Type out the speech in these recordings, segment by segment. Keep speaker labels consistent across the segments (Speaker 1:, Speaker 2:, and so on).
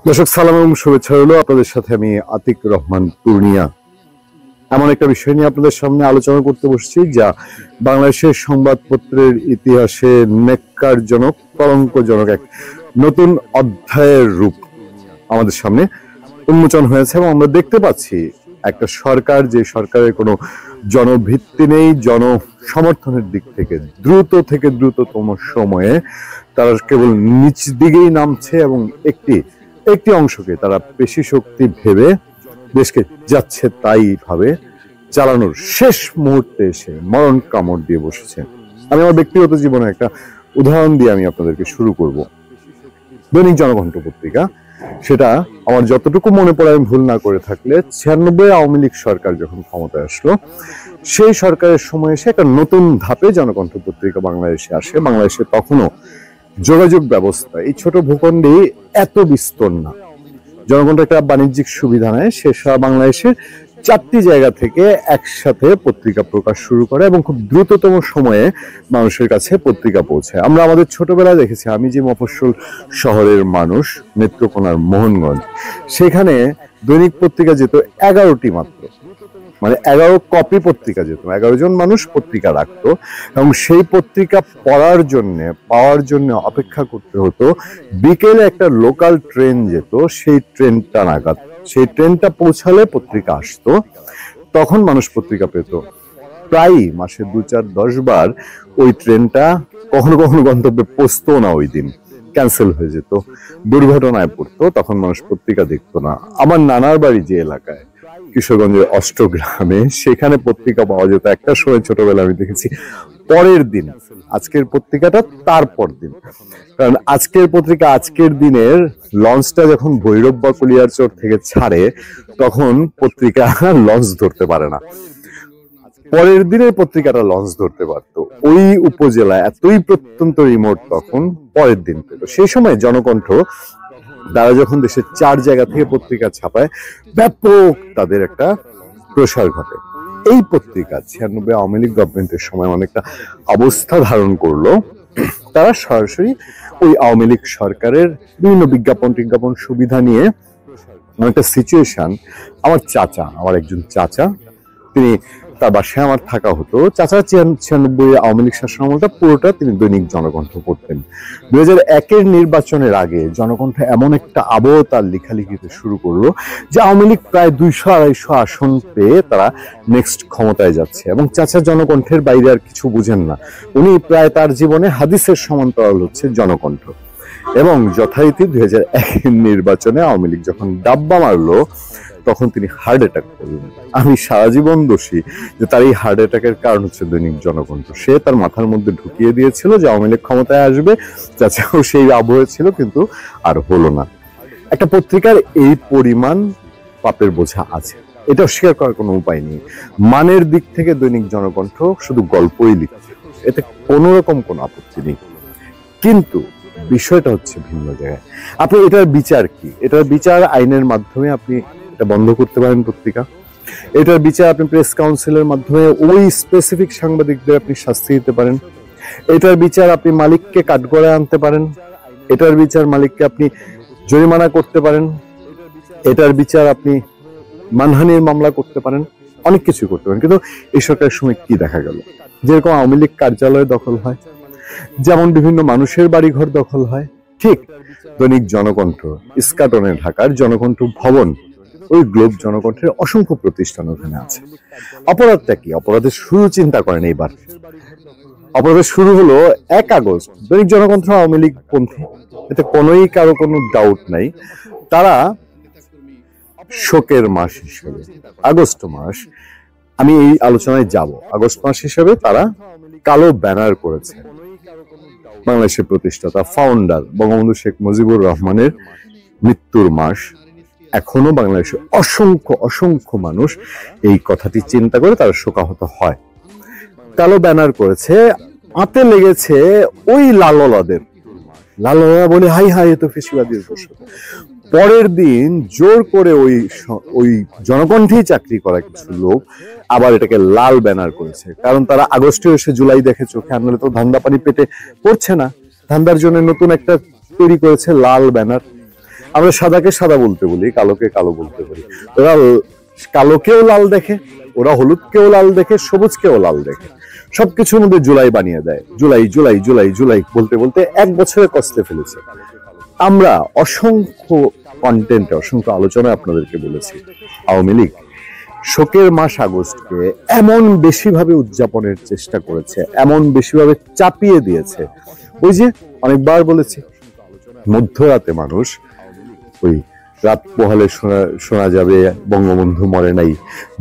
Speaker 1: দর্শক সালাম এবং শুভেচ্ছা হলো। আপনাদের সাথে আমি আতিক রহমান পূর্ণিয়া এমন একটা বিষয় নিয়ে আপনাদের সামনে আলোচনা করতে বসছি, যা বাংলাদেশের সংবাদপত্রের ইতিহাসে নেক্কারজনক, কলঙ্কজনক এক নতুন অধ্যায়ের রূপ আমাদের সামনে উন্মোচন হয়েছে। এবং আমরা দেখতে পাচ্ছি একটা সরকার, যে সরকারের কোনো জনভিত্তি নেই, জনসমর্থনের দিক থেকে দ্রুততম সময়ে তারা কেবল নিচ দিকেই নামছে এবং একটি অংশকে তারা পেশি শক্তি ভেবে দেশকে যাচ্ছে তাই ভাবে চালানোর শেষ মুহূর্তে এসে মরণ কামড় দিয়ে বসেছে। আমি আমার ব্যক্তিগত জীবনে একটা উদাহরণ দিয়ে আমি আপনাদেরকে শুরু করব। দৈনিক জনকণ্ঠ পত্রিকা, সেটা আমার যতটুকু মনে পড়ে, আমি ভুল না করে থাকলে 96 আওয়ামী লীগ সরকার যখন ক্ষমতায় আসলো, সেই সরকারের সময় এসে একটা নতুন ধাপে জনকণ্ঠ পত্রিকা বাংলাদেশে আসে। বাংলাদেশে তখনও যোগাযোগ ব্যবস্থা এই ছোট ভূখণ্ডে এত বিস্তর না। জনকণ্ঠ একটা বাণিজ্যিক সুবিধা নেয়, সে সারা বাংলাদেশের 4টি জায়গা থেকে একসাথে পত্রিকা প্রকাশ শুরু করে এবং খুব দ্রুততম সময়ে মানুষের কাছে পত্রিকা পৌঁছায়। আমরা আমাদের ছোটবেলায় দেখেছি, আমি যে মফস্বল শহরের মানুষ, নেত্রকোনার মোহনগঞ্জ, সেখানে দৈনিক পত্রিকা যেত 11টি মাত্র, মানে 11 কপি পত্রিকা যেত, 11 জন মানুষ পত্রিকা রাখতো এবং সেই পত্রিকা পাওয়ার জন্য অপেক্ষা করতে হতো। বিকেলে একটা লোকাল ট্রেন যেত, সেই ট্রেনটা নাগাদ, সেই ট্রেনটা পৌঁছালে পত্রিকা আসতো, তখন মানুষ পত্রিকা পেত। প্রায় মাসে 2-4-10 বার ওই ট্রেনটা কখনো কখনো গন্তব্যে পৌঁছতো না, ওই দিন ক্যান্সেল হয়ে যেত, দুর্ঘটনায় পড়তো, তখন মানুষ পত্রিকা দেখতো না। আমার নানার বাড়ি যে এলাকায়, কিশোরগঞ্জের অষ্টগ্রামে, সেখানে পত্রিকা পাওয়া যেত একটা সময়, ছোটবেলা আমি দেখেছি, পরের দিন আজকের পত্রিকাটা তারপর দিন। কারণ আজকের পত্রিকা আজকের দিনের লঞ্চটা যখন ভৈরব বা কলিয়ারচর থেকে ছাড়ে, তখন পত্রিকা লঞ্চ ধরতে পারে না, পরের দিনের পত্রিকাটা লঞ্চ ধরতে পারতো। ওই উপজেলা এতই প্রত্যন্ত রিমোট, তখন পরের দিন পেত। সেই সময় জনকণ্ঠ, তারা যখন দেশের 4 জায়গা থেকে পত্রিকা ছাপায়, ব্যাপক তাদের একটা প্রসার ঘটে। এই পত্রিকা 96 আওয়ামী লীগ গভর্নমেন্টের সময় অনেকটা অবস্থা ধারণ করলো। তারা সরাসরি ওই আওয়ামী লীগ সরকারের বিভিন্ন বিজ্ঞাপন সুবিধা নিয়ে অনেকটা সিচুয়েশন। আমার একজন চাচা, তিনি, তার বাসায় আমার থাকা হতো। চাচা 96 আওয়ামী লীগ শাসনামলটা পুরোটা তিনি দৈনিক জনকণ্ঠ পড়তেন। 2001-এর নির্বাচনের আগে জনকণ্ঠ এমন একটা আবহ তার লেখালেখিতে শুরু করলো যে আওয়ামী লীগ প্রায় 200-250 আসন পেয়ে তারা নেক্সট ক্ষমতায় যাচ্ছে। এবং চাচা জনকণ্ঠের বাইরে আর কিছু বুঝেন না, উনি প্রায় তার জীবনে হাদিসের সমান্তরাল হচ্ছে জনকণ্ঠ। এবং যথারীতি 2001-এর নির্বাচনে আওয়ামী লীগ যখন ডাব্বা মারলো, তখন তিনি হার্ট অ্যাটাক করলেন। আমি সারা জীবন দোষী যে তার এই হার্ট অ্যাটাকের কারণ হচ্ছে দৈনিক জনকণ্ঠ। সে তার মাথার মধ্যে ঢুকিয়ে দিয়েছিল যে আওয়ামী লীগ ক্ষমতায় আসবে, চাচাও সেই আবহে ছিল, কিন্তু আর হলো না। একটা পত্রিকার এই পরিমাণ পাপের বোঝা আছে, এটা অস্বীকার করার কোনো উপায় নেই। মানের দিক থেকে দৈনিক জনকণ্ঠ শুধু গল্পই লিখছে, এতে কোনো রকম কোনো আপত্তি নেই, কিন্তু বিষয়টা হচ্ছে ভিন্ন জায়গায়। আপনি এটার বিচার কি? এটার বিচার আইনের মাধ্যমে আপনি বন্ধ করতে পারেন পত্রিকা। এটার বিচার আপনি প্রেস কাউন্সিলের মাধ্যমে ওই স্পেসিফিক সাংবাদিকদের আপনি শাস্তি দিতে পারেন। এটার বিচার আপনি মালিককে কাঠগড়ায় আনতে পারেন। এটার বিচার মালিককে আপনি জরিমানা করতে পারেন। এটার বিচার আপনি মানহানির মামলা করতে পারেন, অনেক কিছু করতে পারেন। কিন্তু এই সরকারের সময় কি দেখা গেল? যেরকম আওয়ামী লীগ কার্যালয় দখল হয়, যেমন বিভিন্ন মানুষের বাড়িঘর দখল হয়, ঠিক দৈনিক জনকণ্ঠ, ইস্কাটনে ঢাকার জনকণ্ঠ ভবন, ওই গ্লোব জনকণ্ঠের অসংখ্য প্রতিষ্ঠান ওখানে আছে। অপরাধটা কি? অপরাধের শুরু চিন্তা করেন এইবার। অপরাধের শুরু হলো 1 আগস্ট। দৈনিক জনকণ্ঠ আওয়ামী লীগ পন্থী, এতে কারো কোনো ডাউট নাই। তারা শোকের মাস হিসেবে আগস্ট মাস, আমি এই আলোচনায় যাব, আগস্ট মাস হিসেবে তারা কালো ব্যানার করেছে। বাংলাদেশের প্রতিষ্ঠাতা ফাউন্ডার বঙ্গবন্ধু শেখ মুজিবুর রহমানের মৃত্যুর মাস। এখনো বাংলাদেশে অসংখ্য মানুষ এই কথাটি চিন্তা করে তারা শোকাহত হয়। কালো ব্যানার করেছে, হাতে লেগেছে ওই লাললাদের। লাললা বলে হাই হাই, এ তো ফেসিবাদীর বসে। পরের দিন জোর করে ওই জনকণ্ঠেই চাকরি করা কিছু লোক আবার এটাকে লাল ব্যানার করেছে, কারণ তারা আগস্টে এসে জুলাই দেখে চোখে, আনলে তো ধান্দা পানি পেটে পড়ছে না, ধান্দার জন্য নতুন একটা তৈরি করেছে লাল ব্যানার। আমরা সাদাকে সাদা বলতে বলি, কালোকে কালো বলতে বলি। ওরা কালোকেও লাল দেখে, ওরা হলুদকেও লাল দেখে, সবুজকেও লাল দেখে, সবকিছুর মধ্যে জুলাই বানিয়ে দেয়। জুলাই জুলাই জুলাই জুলাই বলতে বলতে 1 বছরে কষ্টে ফেলেছে। আমরা অসংখ্য কন্টেন্টে, অসংখ্য আলোচনায় আপনাদেরকে বলেছি, আওয়ামী লীগ শোকের মাস আগস্টকে এমন বেশিভাবে উদযাপনের চেষ্টা করেছে, এমন বেশিভাবে চাপিয়ে দিয়েছে। ওই যে অনেকবার বলেছি, মধ্যরাতে মানুষ ওই রাত পোহালে শোনা যাবে বঙ্গবন্ধু মরে নাই,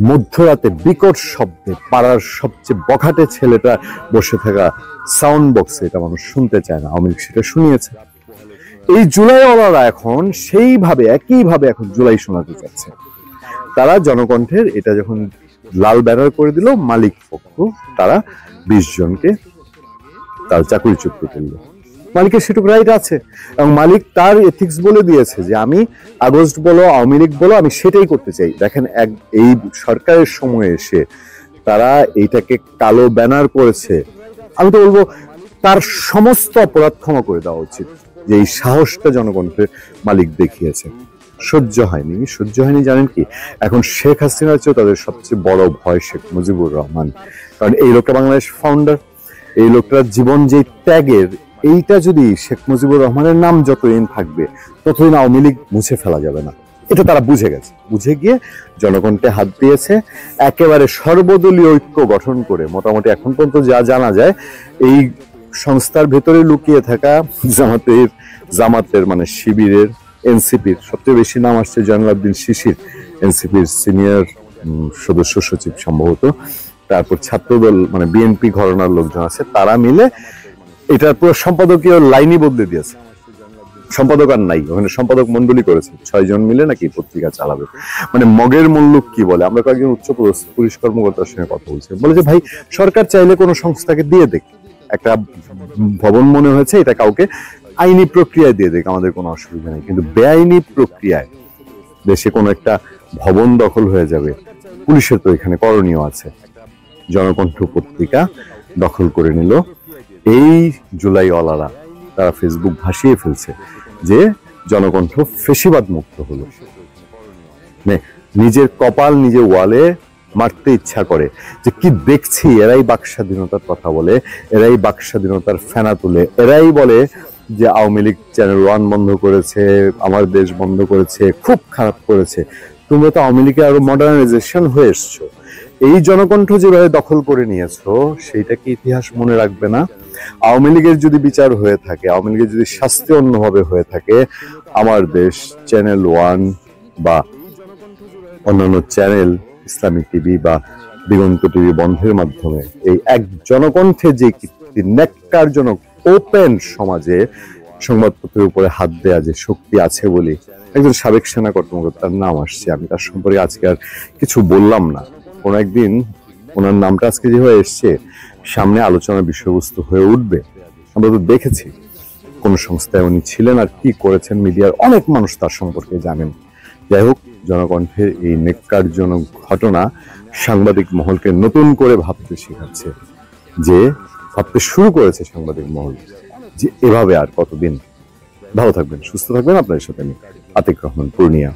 Speaker 1: মধ্যরাতে বিকট শব্দে পাড়ার সবচেয়ে বখাটে ছেলেটা বসে থাকা সাউন্ড বক্সে এটা মানুষ শুনতে চায় না, আওয়ামী লীগ সেটা শুনিয়েছে। এই জুলাইওয়ালারা এখন সেইভাবে একইভাবে এখন জুলাই শোনাতে চাচ্ছে। তারা জনকণ্ঠের এটা যখন লাল ব্যানার করে দিল, মালিক পক্ষ তারা 20 জনকে তার চাকরিচ্যুত করল। মালিকের সেটুকু রাইট আছে, এবং মালিক তার এথিক্স বলে দিয়েছে যে আমি আগস্ট বলো, আওয়ামী লীগ বলো, আমি সেটাই করতে চাই। দেখেন, এই সরকারের সময় এসে তারা এইটাকে কালো ব্যানার করেছে। আমি তো বলবো তার সমস্ত অপরাধ ক্ষমা করে দেওয়া উচিত, যে এই সাহসটা জনকণ্ঠের মালিক দেখিয়েছে। সহ্য হয়নি জানেন কি? এখন শেখ হাসিনার চেয়েও তাদের সবচেয়ে বড় ভয় শেখ মুজিবুর রহমান। কারণ এই লোকটা বাংলাদেশ ফাউন্ডার, এই লোকটার জীবন যে ত্যাগের, এইটা যদি শেখ মুজিবুর রহমানের নাম যতদিন থাকবে ততদিন আওয়ামী লীগ মুছে ফেলা যাবে না। এটা তারা বুঝে গেছে, বুঝে গিয়ে জনকণ্ঠে হাত দিয়েছে। একেবারে সর্বদলীয় ঐক্য গঠন করে মোটামুটি এখন পর্যন্ত যা জানা যায়, এই সংস্থার ভেতরে লুকিয়ে থাকা জামাতের মানে শিবিরের, এনসিপির সবচেয়ে বেশি নাম আসছে জয়নুল আবদিন শিশির, এনসিপির সিনিয়র সদস্য সচিব সম্ভবত, তারপর ছাত্রদল মানে বিএনপি ঘরানার লোকজন আছে, তারা মিলে এটার পুরো সম্পাদকীয় লাইনই বদলে দিয়েছে। সম্পাদক আর নাই, ওখানে সম্পাদক মন্ডলী করেছে, 6 জন মিলে নাকি পত্রিকা চালাবে। মানে মগের মুল্লুক কি বলে। আমরা কয়েকজন উচ্চ পুলিশ কর্মকর্তার সঙ্গে কথা বলছি, বলে যে ভাই সরকার চাইলে কোনো সংস্থাকে দিয়ে দেখ, একটা ভবন মনে হয়েছে এটা কাউকে আইনি প্রক্রিয়ায় দিয়ে দেখ, আমাদের কোনো অসুবিধা নেই। কিন্তু বেআইনি প্রক্রিয়ায় দেশে কোনো একটা ভবন দখল হয়ে যাবে, পুলিশের তো এখানে করণীয় আছে। জনকণ্ঠ পত্রিকা দখল করে নিল। এই জুলাইওয়ালারা তারা ফেসবুক ভাসিয়ে ফেলছে যে জনকণ্ঠ ফেসিবাদ মুক্ত হলো। নিজের কপাল নিজে ওয়ালে মারতে ইচ্ছা করে যে কি দেখছি, এরাই বাক স্বাধীনতার কথা বলে, এরাই বাক স্বাধীনতার ফেনা তুলে, এরাই বলে যে আওয়ামী লীগ চ্যানেল 1 বন্ধ করেছে, আমার দেশ বন্ধ করেছে, খুব খারাপ করেছে। তোমরা তো আওয়ামী লীগের আরো মডার্নাইজেশন হয়ে এসছো। এই জনকণ্ঠ যেভাবে দখল করে নিয়েছো, সেইটা কি ইতিহাস মনে রাখবে না? আওয়ামী লীগের যদি বিচার হয়ে থাকে, আওয়ামী লীগের যদি শাস্তি অন্যভাবে হয়ে থাকে, আমার দেশ চ্যানেল 1 বা অন্যান্য চ্যানেল, ইসলামিক টিভি বা দিগন্ত টিভি বন্ধের মাধ্যমে এই এক জনকণ্ঠে যে ন্যাক্কারজনক ওপেন সমাজে সংবাদপত্রের উপরে হাত দেয়া যে শক্তি আছে বলে একজন সাবেক সেনা কর্মকর্তার নাম আসছে, আমি তার সম্পর্কে আজকে আর কিছু বললাম না। কোন একদিন ওনার নামটা আজকে যেভাবে এসছে, সামনে আলোচনার বিষয়বস্তু হয়ে উঠবে। আমরা তো দেখেছি কোন সংস্থায় উনি ছিলেন আর কি করেছেন, মিডিয়ার অনেক মানুষ তার সম্পর্কে জানেন। যাই হোক, জনকণ্ঠের এই নেক্কারজনক ঘটনা সাংবাদিক মহলকে নতুন করে ভাবতে শেখাচ্ছে, যে ভাবতে শুরু করেছে সাংবাদিক মহল যে এভাবে আর কতদিন। ভালো থাকবেন, সুস্থ থাকবেন। আপনাদের সাথে আমি আতিক রহমান, পূর্ণিয়া।